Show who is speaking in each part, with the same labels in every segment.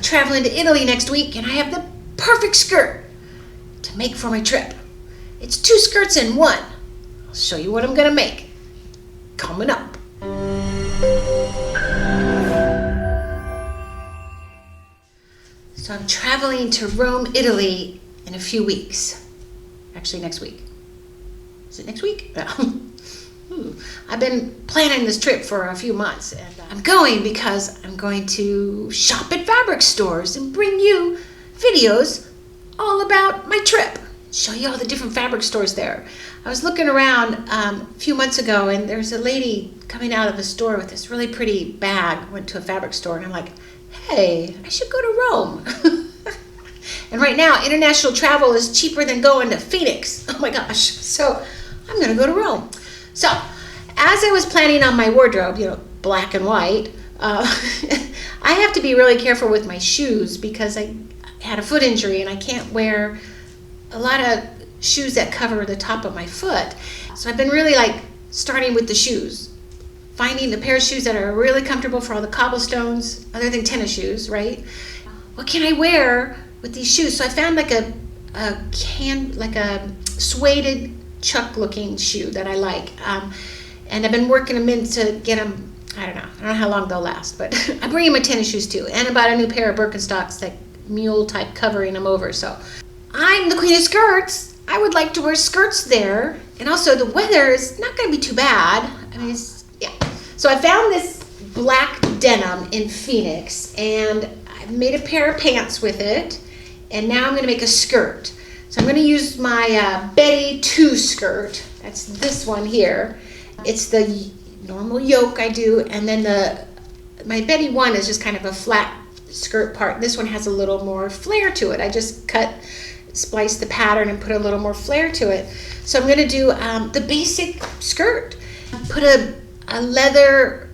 Speaker 1: traveling to Italy next week and I have the perfect skirt to make for my trip. It's 2 skirts in one. I'll show you what I'm gonna make. Coming up. So I'm traveling to Rome, Italy in a few weeks. Actually, next week. Is it next week? I've been planning this trip for a few months, and I'm going because I'm going to shop at fabric stores and bring you videos all about my trip. Show you all the different fabric stores there. I was looking around a few months ago, and there's a lady coming out of a store with this really pretty bag. Went to a fabric store, and I'm like, hey, I should go to Rome. And right now, international travel is cheaper than going to Phoenix. Oh my gosh. So I'm going to go to Rome. So as I was planning on my wardrobe, you know, black and white, I have to be really careful with my shoes because I had a foot injury and I can't wear a lot of shoes that cover the top of my foot. So I've been really like starting with the shoes, finding the pair of shoes that are really comfortable for all the cobblestones, other than tennis shoes, right? What can I wear with these shoes? So I found like a suede Chuck looking shoe that I like. And I've been working them in to get them, I don't know how long they'll last, but I'm bringing my tennis shoes too. And I bought a new pair of Birkenstocks, like mule type, covering them over. So I'm the queen of skirts. I would like to wear skirts there. And also the weather is not going to be too bad. I mean, yeah. So I found this black denim in Phoenix, and I've made a pair of pants with it. And now I'm going to make a skirt. So I'm going to use my Betty 2 skirt. That's this one here. It's the normal yoke I do, and then my Betty 1 is just kind of a flat skirt part. This one has a little more flare to it. I just spliced the pattern and put a little more flare to it. So I'm going to do the basic skirt. Put a leather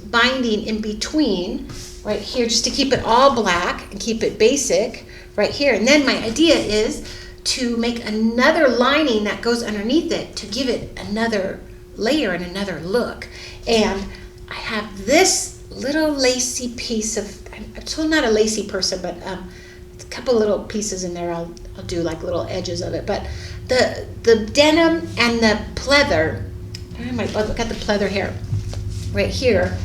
Speaker 1: binding in between right here just to keep it all black and keep it basic right here. And then my idea is to make another lining that goes underneath it to give it another layer and another look. And I have this little lacy piece of, I'm still not a lacy person, but a couple little pieces in there. I'll do like little edges of it. But the denim and the pleather, I've got the pleather here, right here,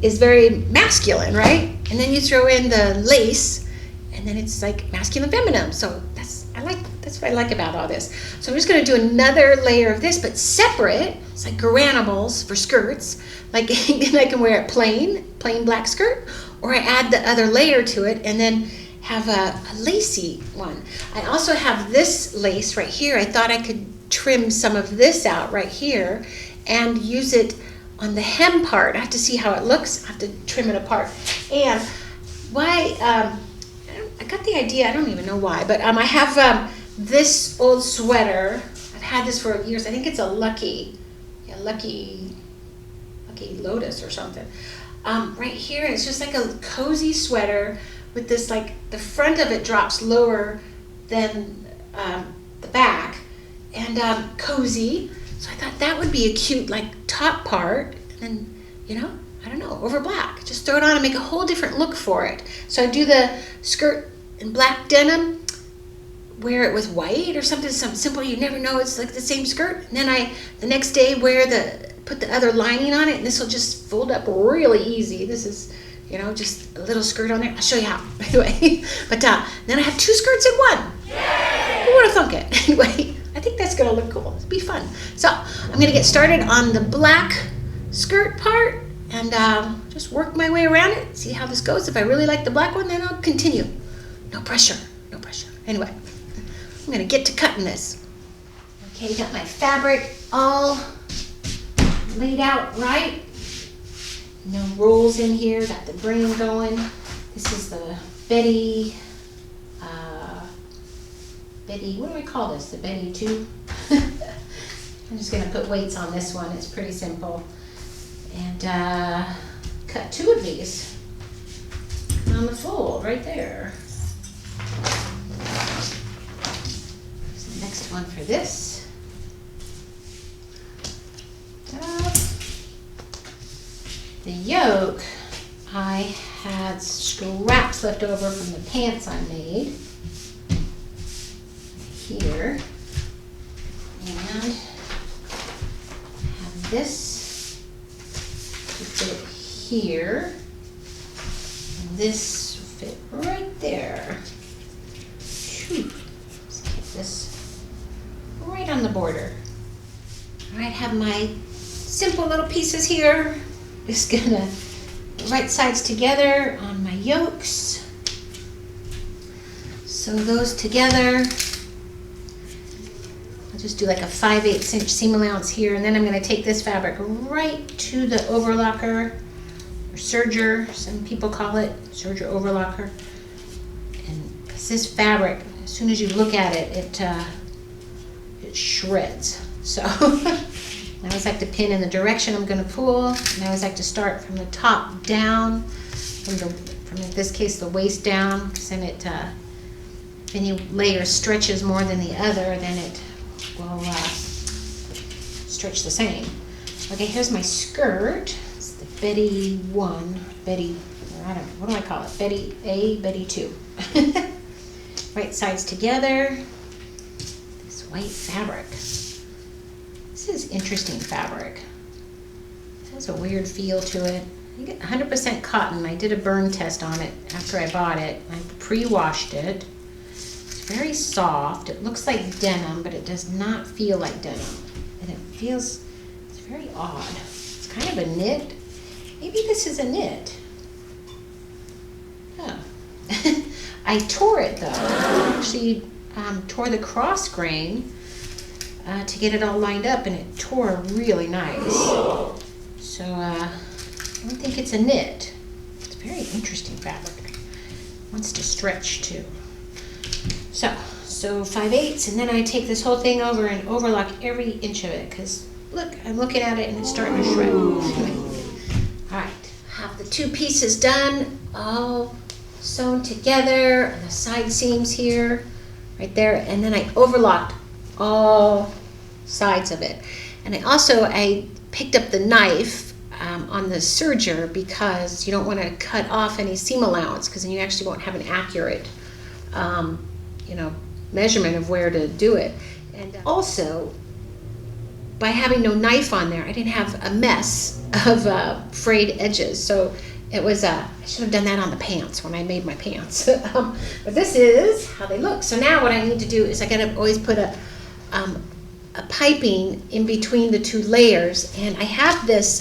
Speaker 1: is very masculine, right? And then you throw in the lace, and then it's like masculine feminine. So that's what I like about all this. So I'm just going to do another layer of this, but separate. It's like granimals for skirts. Like, and I can wear it plain black skirt, or I add the other layer to it and then have a lacy one. I also have this lace right here. I thought I could trim some of this out right here and use it on the hem part. I have to see how it looks. I have to trim it apart. And why, I got the idea, I don't even know why, but I have this old sweater. I've had this for years. I think it's a Lucky Lotus or something. Right here, it's just like a cozy sweater with this, like, the front of it drops lower than the back, and cozy. So I thought that would be a cute, like, top part, and then, I don't know, over black. Just throw it on and make a whole different look for it. So I do the skirt in black denim, wear it with white or something simple. You never know it's like the same skirt. And then the next day put the other lining on it, and this will just fold up really easy. This is, just a little skirt on there. I'll show you how. Anyway, but then I have 2 skirts in one. Yay! Who would have thunk it? Anyway, I think that's gonna look cool. It'll be fun. So I'm gonna get started on the black skirt part and just work my way around it, see how this goes. If I really like the black one, then I'll continue. No pressure. Anyway, I'm gonna get to cutting this. Okay, got my fabric all laid out right. No rolls in here, got the grain going. This is the Betty, what do we call this? The Betty 2? I'm just gonna put weights on this one, it's pretty simple. And cut 2 of these on the fold right there. Here's the next one for this. Ta-da. The yoke, I had scraps left over from the pants I made here, and I have this to fit here, and this will fit right there. Whew. Let's get this right on the border. All right, have my simple little pieces here. Just gonna right sides together on my yokes. Sew those together. I'll just do like a 5/8 inch seam allowance here, and then I'm gonna take this fabric right to the overlocker, or serger, some people call it, serger overlocker. And because this fabric, as soon as you look at it, it shreds. So I always like to pin in the direction I'm going to pull, and I always like to start from the top down, from in this case the waist down, because then if any layer stretches more than the other, then it will stretch the same. Okay, here's my skirt. It's the Betty 1, Betty, I don't know, what do I call it? Betty A, Betty 2. Right sides together. This white fabric. This is interesting fabric. It has a weird feel to it. You get 100% cotton. I did a burn test on it after I bought it. I pre-washed it. It's very soft. It looks like denim, but it does not feel like denim. And it feels, it's very odd. It's kind of a knit. Maybe this is a knit. Oh. I tore it though. I actually tore the cross grain to get it all lined up, and it tore really nice. So I don't think it's a knit. It's very interesting fabric. It wants to stretch too. So 5/8, and then I take this whole thing over and overlock every inch of it, because look, I'm looking at it and it's starting to shred. All right, have the two pieces done, all sewn together, and the side seams here, right there, and then I overlocked all sides of it. And I picked up the knife on the serger, because you don't want to cut off any seam allowance, because then you actually won't have an accurate measurement of where to do it. And also, by having no knife on there, I didn't have a mess of frayed edges. So it was, I should have done that on the pants when I made my pants. But this is how they look. So now what I need to do is I gotta always put a piping in between the two layers. And I have this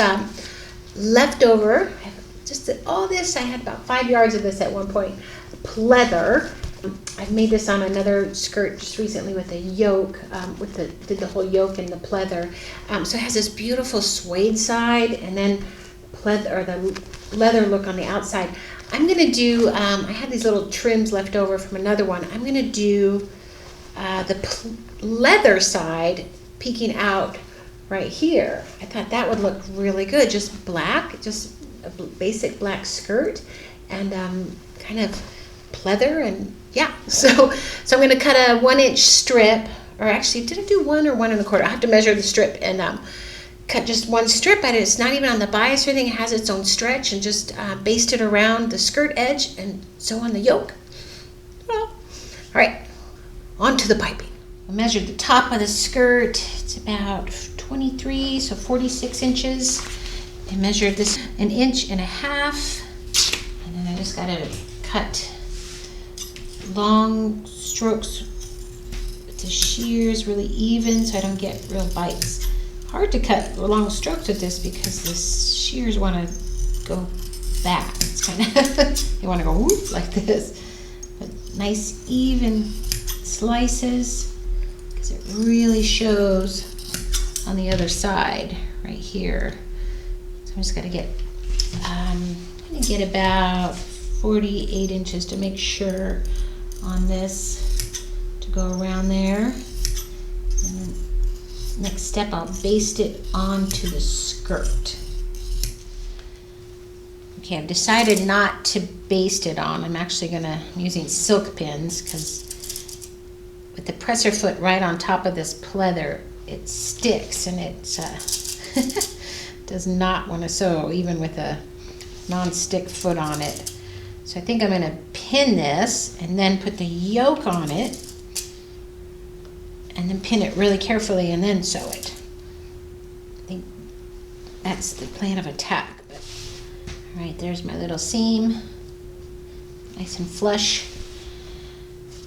Speaker 1: leftover, just all this, I had about 5 yards of this at one point, pleather. I've made this on another skirt just recently with a yoke, did the whole yoke and the pleather. So it has this beautiful suede side, and then the leather look on the outside. I'm gonna do, I had these little trims left over from another one. I'm gonna do the leather side peeking out right here. I thought that would look really good, just black, just a basic black skirt, and kind of pleather, and yeah. So I'm gonna cut a 1 inch strip, or actually, did I do 1 or 1 1/4? I have to measure the strip, and cut just one strip, but it's not even on the bias or anything. It has its own stretch, and just baste it around the skirt edge and sew on the yoke. Well, all right, on to the piping. I measured the top of the skirt. It's about 23, so 46 inches. I measured this 1.5 inches, and then I just got to cut long strokes with the shears really even, so I don't get real bites. Hard to cut long strokes with this because the shears want to go back. It's kind of, you want to go whoop like this. But nice even slices, because it really shows on the other side right here. So I'm just going to get, I'm going to get about 48 inches to make sure on this to go around there. And then next step, I'll baste it onto the skirt. Okay, I've decided not to baste it on. I'm using silk pins, because with the presser foot right on top of this pleather, it sticks, and it does not want to sew, even with a non-stick foot on it. So I think I'm gonna pin this and then put the yoke on it and then pin it really carefully and then sew it. I think that's the plan of attack. But, all right, there's my little seam, nice and flush.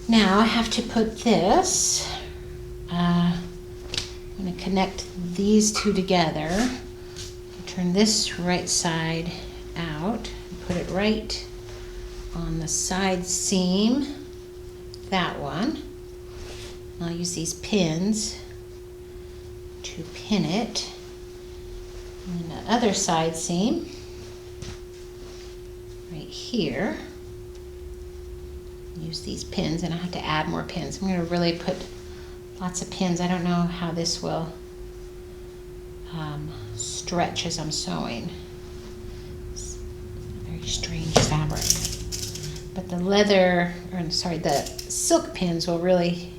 Speaker 1: Now I have to put this, I'm going to connect these two together, turn this right side out, and put it right on the side seam, that one. I'll use these pins to pin it. And the other side seam, right here. Use these pins, and I have to add more pins. I'm going to really put lots of pins. I don't know how this will stretch as I'm sewing. It's a very strange fabric. But the leather, or sorry, the silk pins will really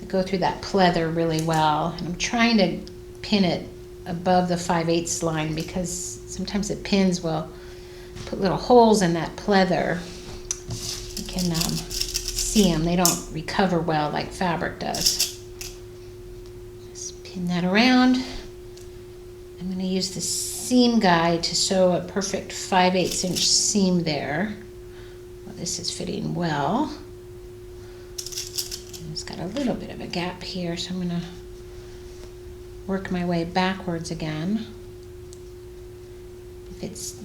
Speaker 1: go through that pleather really well. And I'm trying to pin it above the 5/8 line because sometimes the pins will put little holes in that pleather. You can see them. They don't recover well like fabric does. Just pin that around. I'm going to use the seam guide to sew a perfect 5/8 inch seam there. Well, this is fitting well. And it's got a little bit of a gap here, so I'm going to work my way backwards again. If it's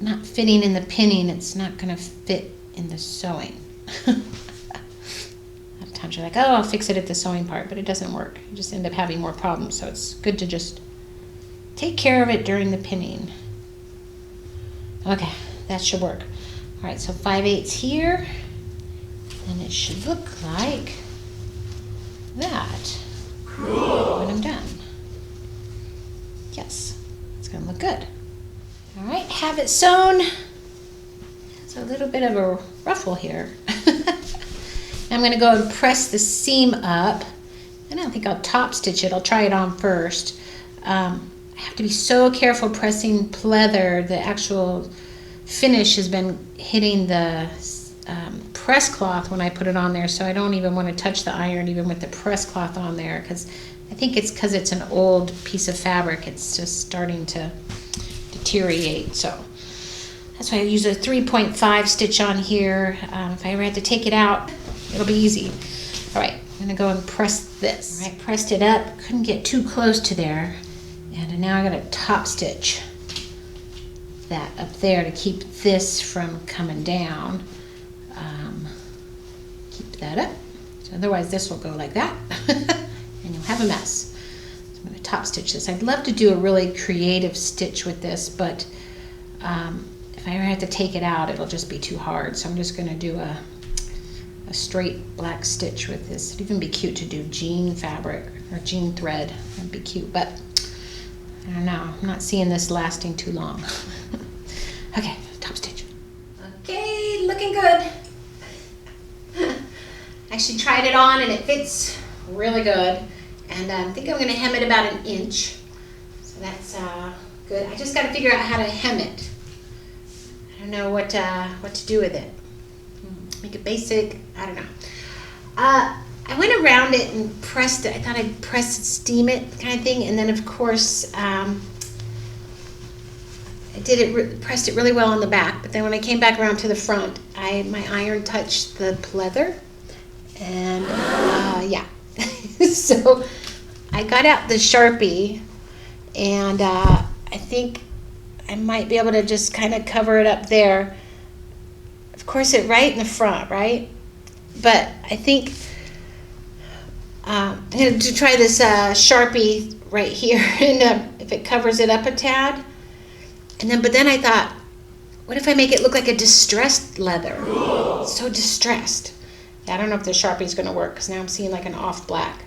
Speaker 1: not fitting in the pinning, it's not going to fit in the sewing. A lot of times you're like, oh, I'll fix it at the sewing part, but it doesn't work. You just end up having more problems, so it's good to just take care of it during the pinning. Okay, that should work. All right, so 5/8 here, and it should look like that when I'm done. Yes, it's gonna look good. All right, have it sewn. It's a little bit of a ruffle here. I'm gonna go and press the seam up. I don't think I'll top stitch it. I'll try it on first. I have to be so careful pressing pleather. The actual finish has been hitting the press cloth when I put it on there, so I don't even want to touch the iron even with the press cloth on there, because I think it's because it's an old piece of fabric. It's just starting to deteriorate. So that's why I use a 3.5 stitch on here. If I ever had to take it out, it'll be easy. All right, I'm gonna go and press this. All right, pressed it up, couldn't get too close to there. And now I gotta top stitch that up there to keep this from coming down. Keep that up. So otherwise this will go like that and you'll have a mess. So I'm gonna top stitch this. I'd love to do a really creative stitch with this, but if I ever have to take it out, it'll just be too hard. So I'm just gonna do a straight black stitch with this. It'd even be cute to do jean fabric or jean thread. That'd be cute, but I don't know. I'm not seeing this lasting too long. Okay, top stitch. Okay, looking good. Actually tried it on and it fits really good. And I think I'm gonna hem it about 1 inch. So that's good. I just gotta figure out how to hem it. I don't know what to do with it. Make it basic, I don't know. I went around it and pressed it. I thought I'd press it, steam it kind of thing. And then of course, I pressed it really well on the back. But then when I came back around to the front, my iron touched the pleather. And yeah, so I got out the Sharpie and I think I might be able to just kind of cover it up there. Of course, it right in the front, right? But I think I'm going to try this Sharpie right here, and if it covers it up a tad. But then I thought, what if I make it look like a distressed leather? It's so distressed. Yeah, I don't know if the Sharpie is going to work, because now I'm seeing like an off black.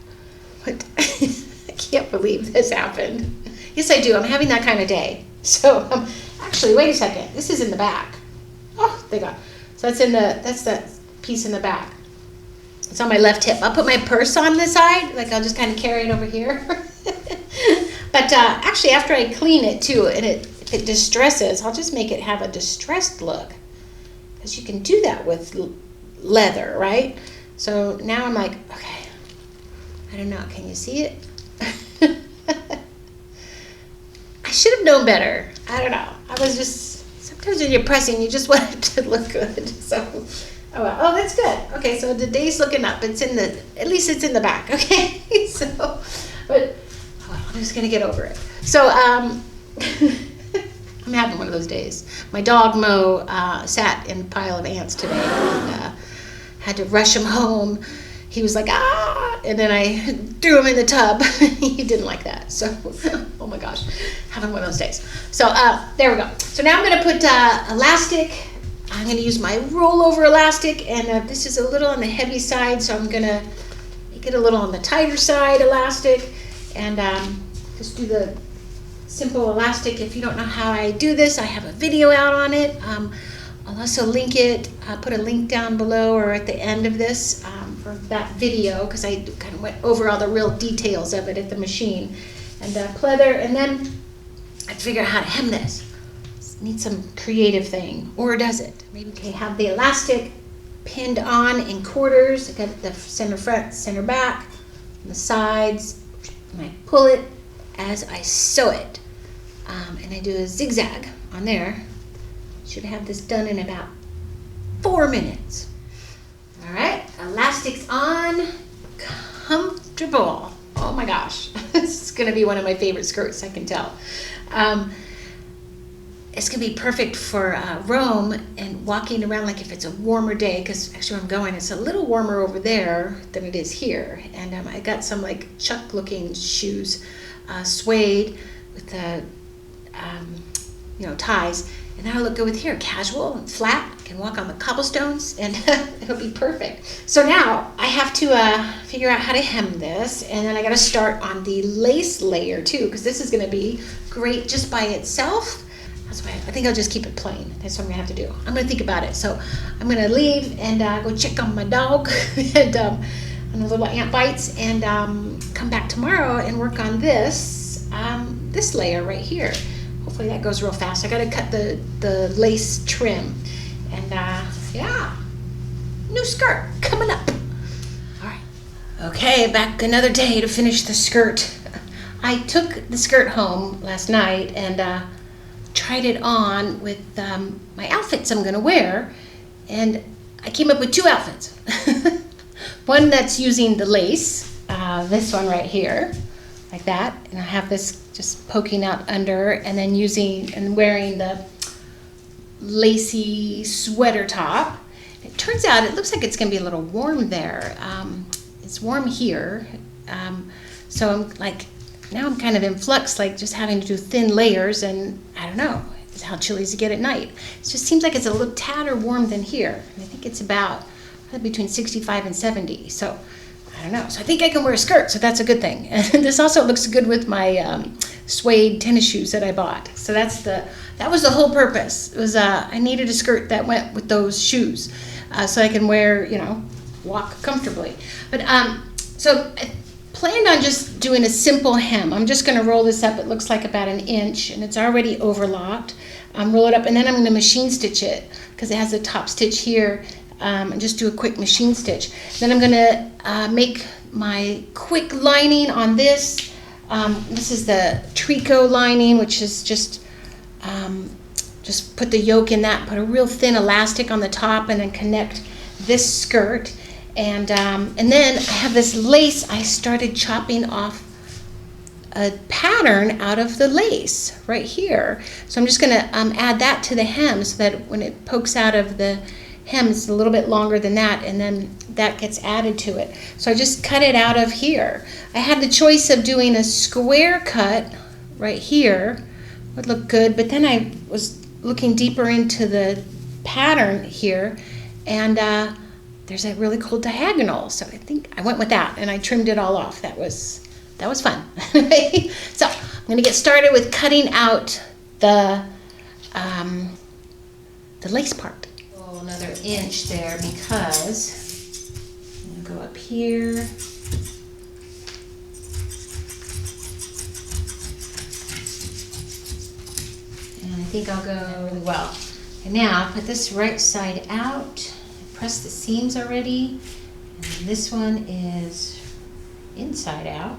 Speaker 1: But I can't believe this happened. Yes, I do. I'm having that kind of day. So actually, wait a second. This is in the back. Oh, they got. So that's that piece in the back. It's on my left hip. I'll put my purse on the side, like I'll just kind of carry it over here. But actually, after I clean it too, and it if it distresses, I'll just make it have a distressed look. Because you can do that with leather, right? So now I'm like, okay, I don't know, can you see it? I should have known better. I don't know. I was just, sometimes when you're pressing, you just want it to look good. So, oh, well. Oh, that's good. Okay, so the day's looking up. It's in the, at least it's in the back, okay? So, but, oh, well, I'm just going to get over it. So, I'm having one of those days. My dog Mo sat in a pile of ants today and had to rush him home. He was like, ah, and then I threw him in the tub. He didn't like that. So, oh my gosh, having one of those days. So there we go. So now I'm going to put elastic. I'm going to use my rollover elastic, and this is a little on the heavy side, so I'm going to make it a little on the tighter side elastic, and just do the simple elastic. If you don't know how I do this, I have a video out on it. I'll also link it, put a link down below or at the end of this for that video, because I kind of went over all the real details of it at the machine. And pleather, and then I figure out how to hem this. Need some creative thing, or does it? Maybe okay, have the elastic pinned on in quarters. I got the center front, center back, and the sides, and I pull it as I sew it. And I do a zigzag on there. Should have this done in about 4 minutes. All right, elastic's on, comfortable. Oh my gosh, this is gonna be one of my favorite skirts, I can tell. It's gonna be perfect for Rome and walking around, like if it's a warmer day, because actually where I'm going, it's a little warmer over there than it is here. And I got some like Chuck looking shoes, suede with the, ties. And that'll look good with here, casual and flat. I can walk on the cobblestones and it'll be perfect. So now I have to figure out how to hem this, and then I gotta start on the lace layer too, because this is gonna be great just by itself. That's why I think I'll just keep it plain. That's what I'm gonna have to do. I'm gonna think about it. So I'm gonna leave and go check on my dog and on the little ant bites, and come back tomorrow and work on this, this layer right here. Hopefully that goes real fast. I gotta cut the lace trim. And yeah, new skirt coming up. All right. Okay, back another day to finish the skirt. I took the skirt home last night and tried it on with my outfits I'm gonna wear. And I came up with 2 outfits. One that's using the lace, this one right here, like that. And I have this just poking out under, and then using and wearing the lacy sweater top. It turns out it looks like it's gonna be a little warm there. It's warm here, so I'm like, now I'm kind of in flux, like just having to do thin layers, and I don't know how chilly does it get at night. It just seems like it's a little tad warm than here. And I think it's about between 65 and 70. So I don't know. So I think I can wear a skirt, so that's a good thing. And this also looks good with my suede tennis shoes that I bought. So that was the whole purpose. It was I needed a skirt that went with those shoes, so I can wear, walk comfortably. But so I planned on just doing a simple hem. I'm just going to roll this up. It looks like about 1 inch, and it's already overlocked. Roll it up, and then I'm going to machine stitch it because it has a top stitch here. And just do a quick machine stitch. Then I'm gonna make my quick lining on this. This is the tricot lining, which is just put the yoke in that, put a real thin elastic on the top, and then connect this skirt. And then I have this lace. I started chopping off a pattern out of the lace right here. So I'm just gonna add that to the hem so that when it pokes out of the hem, it's a little bit longer than that, and then that gets added to it. So I just cut it out of here. I had the choice of doing a square cut right here, would look good, but then I was looking deeper into the pattern here, and there's a really cool diagonal, so I think I went with that, and I trimmed it all off. That was fun. So I'm gonna get started with cutting out the lace part. Another inch there, because I'm gonna go up here think I'll go really well. And now put this right side out. Press the seams already. And this one is inside out.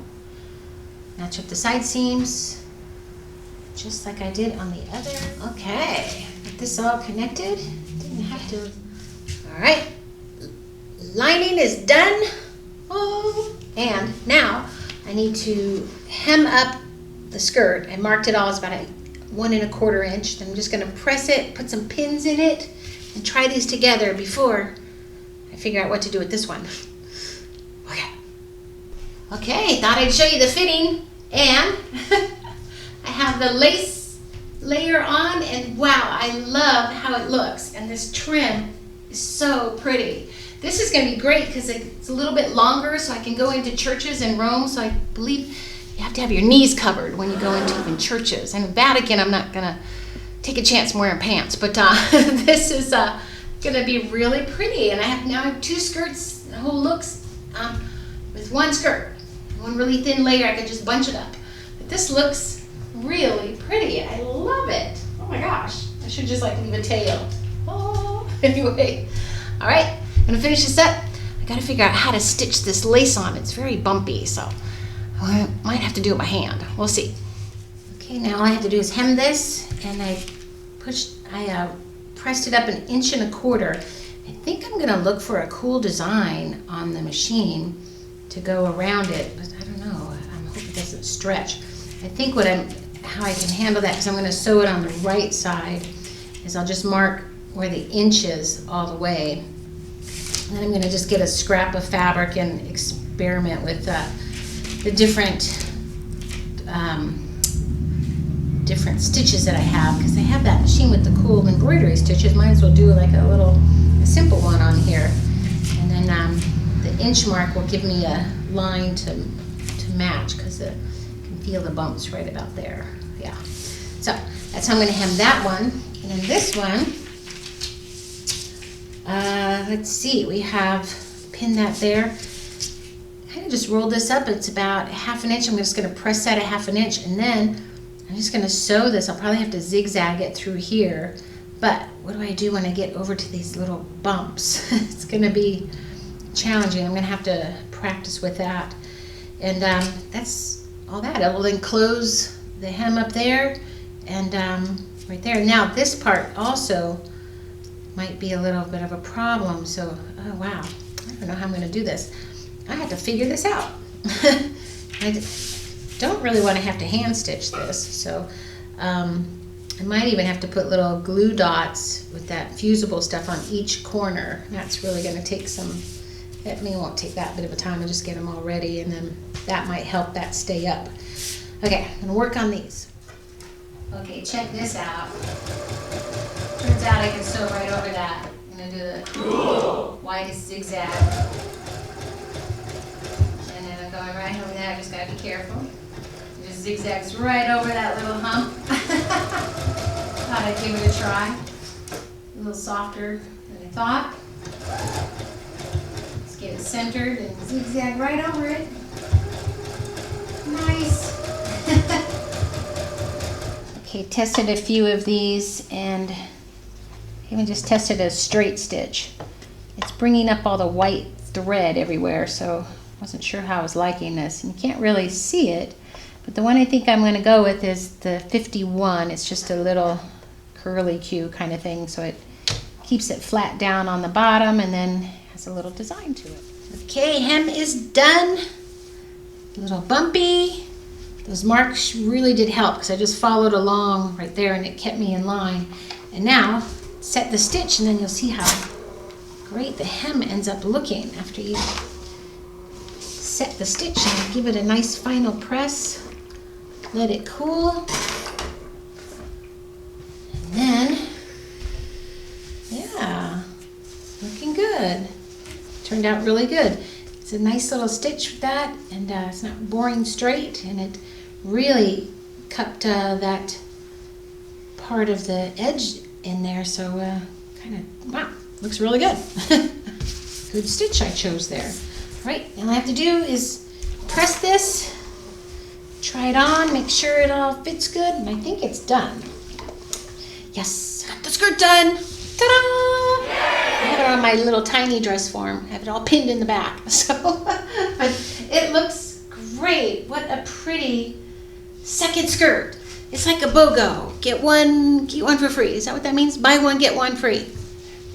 Speaker 1: Match up the side seams, just like I did on the other. Okay, get this all connected. Didn't have to. All right, lining is done. Oh, and now I need to hem up the skirt. I marked it all as about a 1 1/4 inch. I'm just gonna press it, put some pins in it, and try these together before I figure out what to do with this one. Okay, thought I'd show you the fitting, and I have the lace layer on, and wow, I love how it looks, and this trim is so pretty. This is going to be great because it's a little bit longer, so I can go into churches in Rome. So I believe you have to have your knees covered when you go into even churches. And in Vatican, I'm not going to take a chance wearing pants, but this is going to be really pretty. And I have 2 skirts, the whole looks with 1 skirt. One really thin layer, I could just bunch it up. But this looks really pretty. I love it. Oh my gosh. I should just leave a tail. Oh, anyway. All right, I'm gonna finish this up. I gotta figure out how to stitch this lace on. It's very bumpy, so I might have to do it by hand. We'll see. Okay, now all I have to do is hem this, and I pressed it up 1 1/4 inches. I think I'm gonna look for a cool design on the machine to go around it, but I don't know. I hope it doesn't stretch. I think how I can handle that, because I'm going to sew it on the right side, is I'll just mark where the inch is all the way. And then I'm going to just get a scrap of fabric and experiment with the different stitches that I have, because I have that machine with the cool embroidery stitches. Might as well do a simple one on here, and then the inch mark will give me a line to match, because I can feel the bumps right about there. Yeah. So that's how I'm going to hem that one. And then this one, let's see, we have pinned that there. Kind of just roll this up. It's about 1/2 inch. I'm just going to press that 1/2 inch, and then I'm just going to sew this. I'll probably have to zigzag it through here. But what do I do when I get over to these little bumps? It's going to be challenging. I'm going to have to practice with that. And that's all that. I will then close the hem up there and right there. Now this part also might be a little bit of a problem. So, oh wow, I don't know how I'm going to do this. I have to figure this out. I don't really want to have to hand stitch this. So I might even have to put little glue dots with that fusible stuff on each corner. That's really going to take some. It won't take that bit of a time. I'll just get them all ready, and then that might help that stay up. Okay, I'm going to work on these. Okay, check this out. Turns out I can sew right over that. I'm going to do the widest zigzag. And then I'm going right over there. I just got to be careful. It just zigzags right over that little hump. Thought I'd give it a try. A little softer than I thought. Get it centered and zigzag right over it. Nice. Okay, tested a few of these, and even just tested a straight stitch. It's bringing up all the white thread everywhere, so I wasn't sure how I was liking this. And you can't really see it, but the one I think I'm going to go with is the 51. It's just a little curly Q kind of thing, so it keeps it flat down on the bottom, and then a little design to it. Okay, hem is done. A little bumpy. Those marks really did help, because I just followed along right there and it kept me in line. And now set the stitch, and then you'll see how great the hem ends up looking after you set the stitch and give it a nice final press. Let it cool. And then, yeah, looking good. Turned out really good. It's a nice little stitch with that, and it's not boring straight, and it really cupped that part of the edge in there, so kind of, wow, looks really good. Good stitch I chose there. Right, and all I have to do is press this, try it on, make sure it all fits good, and I think it's done. Yes, got the skirt done. Ta-da! I have it on my little tiny dress form. I have it all pinned in the back. So, but it looks great. What a pretty second skirt. It's like a BOGO. Get one for free. Is that what that means? Buy one, get one free.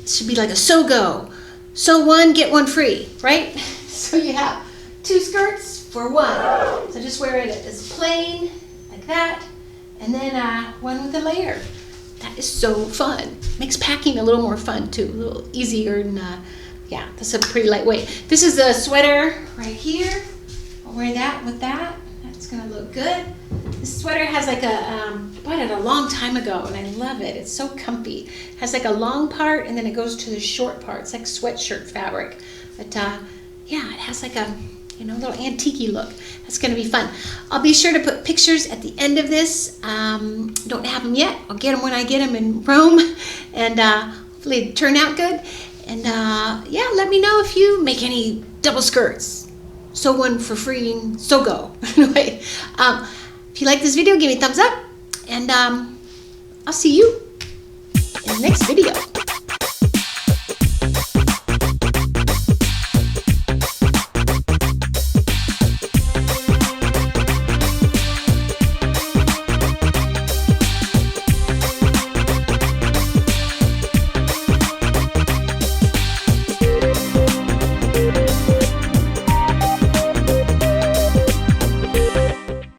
Speaker 1: It should be like a SOGO. Sew one, get one free, right? So you have 2 skirts for 1. So just wear it as plain, like that, and then one with a layer. That is so fun. Makes packing a little more fun too, a little easier, and yeah, that's a pretty lightweight. This is the sweater right here. I'll wear that with that. That's gonna look good. This sweater has like I bought it a long time ago and I love it. It's so comfy. It has like a long part and then it goes to the short part. It's like sweatshirt fabric. But yeah, it has like a little antique-y look. That's gonna be fun. I'll be sure to put pictures at the end of this. Don't have them yet. I'll get them when I get them in Rome, and hopefully they turn out good. And yeah, let me know if you make any double skirts. Sew one for free and so go. Anyway, if you like this video, give me a thumbs up, and I'll see you in the next video.